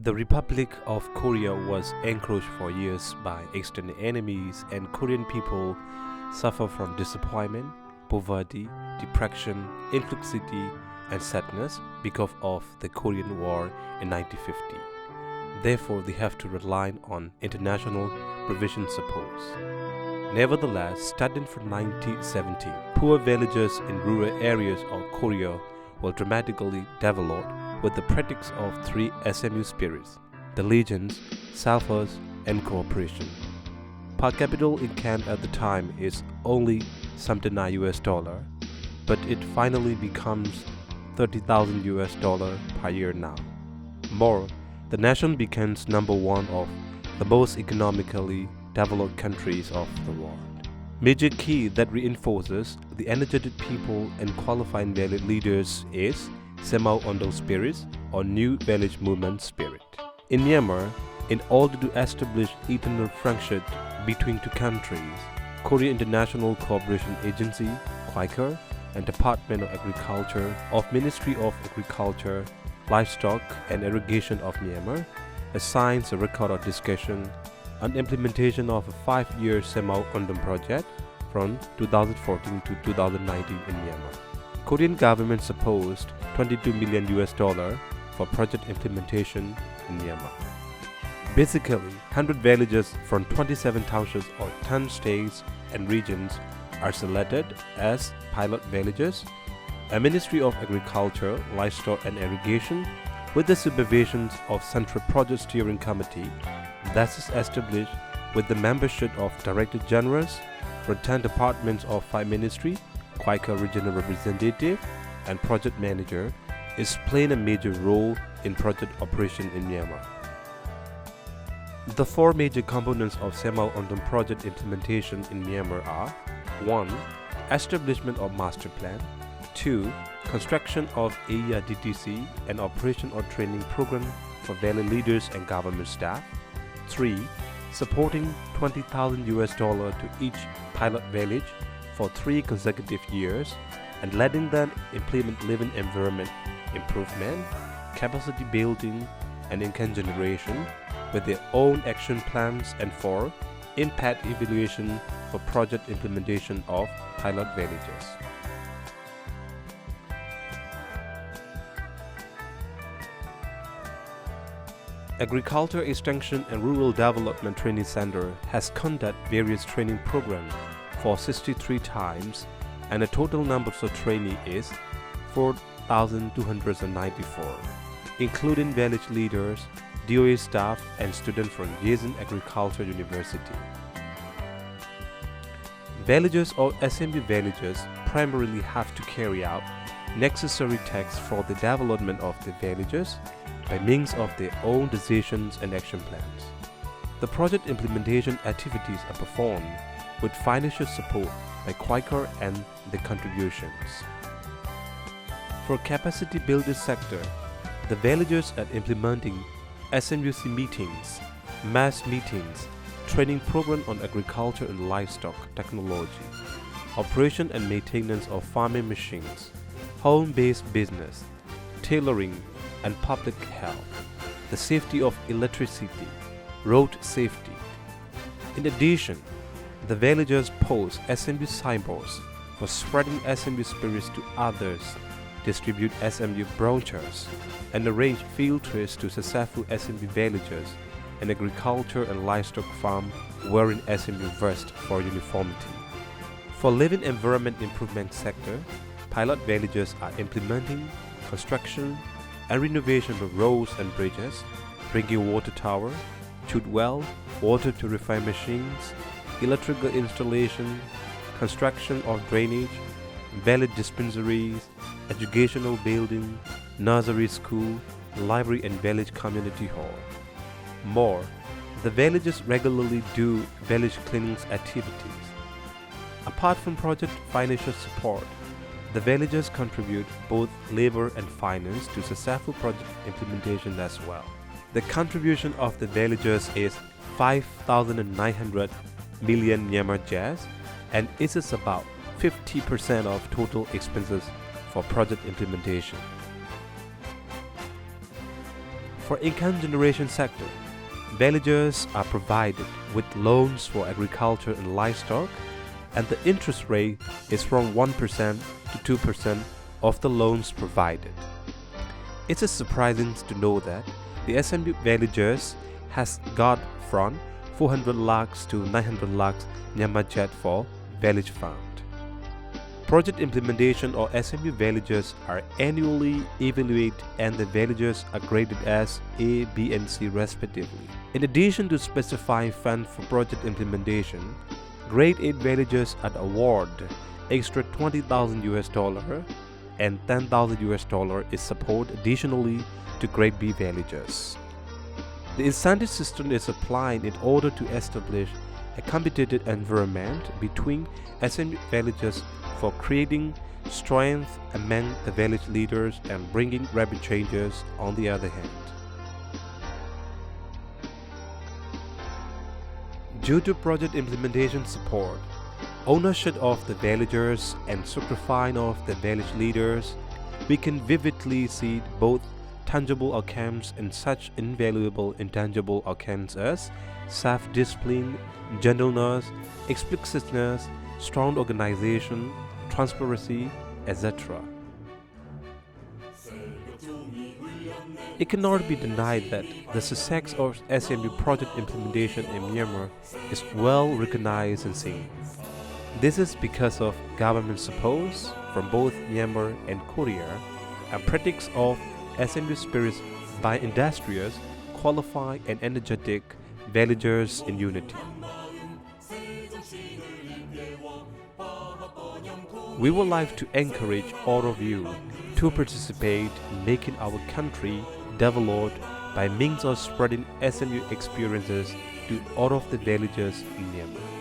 The Republic of Korea was encroached for years by external enemies, and Korean people suffer from disappointment, poverty, depression, influx,ity and sadness because of the Korean War in 1950. Therefore, they have to rely on international provision support. Nevertheless, starting from 1970, poor villages in rural areas of Korea will dramatically develop with the practice of three SMU spirits: diligence, self-worth, and cooperation. Per capita income at the time is only $79, but it finally becomes $30,000 per year now. More, the nation becomes number one of the most economically developed countries of the world. Major key that reinforces the energetic people and qualified village leaders is Saemaul Undong spirit or New Village Movement spirit. In Myanmar, in order to establish eternal friendship between two countries, Korea International Cooperation Agency, (KOICA), and Department of Agriculture of Ministry of Agriculture, Livestock and Irrigation of Myanmar assigns a record of discussion on implementation of a 5-year Saemaul Undong project from 2014 to 2019 in Myanmar. Korean government supposed $22 million for project implementation in Myanmar. Basically, 100 villages from 27 townships or 10 states and regions are selected as pilot villages. A Ministry of Agriculture, Livestock and Irrigation, with the supervision of Central Project Steering Committee, that is established with the membership of Director Generals from 10 departments of 5 ministries, KOICA Regional Representative, and Project Manager, is playing a major role in project operation in Myanmar. The 4 major components of Saemaul Undong project implementation in Myanmar are: 1. Establishment of master plan. 2. Construction of AER-DTC and operation or training program for valley leaders and government staff. 3. Supporting $20,000 to each pilot village for 3 consecutive years and letting them implement living environment improvement, capacity building, and income generation with their own action plans. And 4. Impact evaluation for project implementation of pilot villages. Agriculture Extension and Rural Development Training Center has conducted various training programs for 63 times, and the total number of trainees is 4,294, including village leaders, DOA staff, and students from Yezin Agriculture University. Villages or SMU villages primarily have to carry out necessary tasks for the development of the villages by means of their own decisions and action plans. The project implementation activities are performed with financial support by KOICA and the contributions. For capacity building sector, the villages are implementing SMUC meetings, mass meetings, training program on agriculture and livestock technology, operation and maintenance of farming machines, home-based business, tailoring and public health, the safety of electricity, road safety. In addition, the villagers post SMU signboards for spreading SMU spirits to others, distribute SMU brochures, and arrange field trips to successful SMU villagers and agriculture and livestock farm wearing SMU vest for uniformity. For living environment improvement sector, pilot villages are implementing construction and renovation of roads and bridges, drinking water tower, chute well, water purifying machines, electrical installation, construction of drainage, village dispensaries, educational building, nursery school, library and village community hall. More, the villages regularly do village cleaning activities. Apart from project financial support, the villagers contribute both labor and finance to successful project implementation as well. The contribution of the villagers is 5,900 million Myanmar Jazz, and it is about 50% of total expenses for project implementation. For income generation sector, villagers are provided with loans for agriculture and livestock, and the interest rate is from 1% to 2% of the loans provided. It is surprising to know that the SMU villagers has got from 400 lakhs to 900 lakhs Myanmar Jet for Village Fund. Project implementation or SMU villages are annually evaluated and the villages are graded as A, B and C respectively. In addition to specifying funds for project implementation, Grade 8 villages are awarded extra $20,000 and $10,000 is support additionally to Grade B villages. The incentive system is applied in order to establish a competitive environment between SMU villages for creating strength among the village leaders and bringing rapid changes on the other hand. Due to project implementation support, ownership of the villagers and sacrifice of the village leaders, we can vividly see both tangible outcomes and such invaluable intangible outcomes as self-discipline, gentleness, explicitness, strong organization, transparency, etc. It cannot be denied that the success of SMU project implementation in Myanmar is well recognized and seen. This is because of government support from both Myanmar and Korea and practice of SMU spirits by industrious, qualified and energetic villagers in unity. We would like to encourage all of you to participate in making our country develop by means of spreading SMU experiences to all of the villages in Myanmar.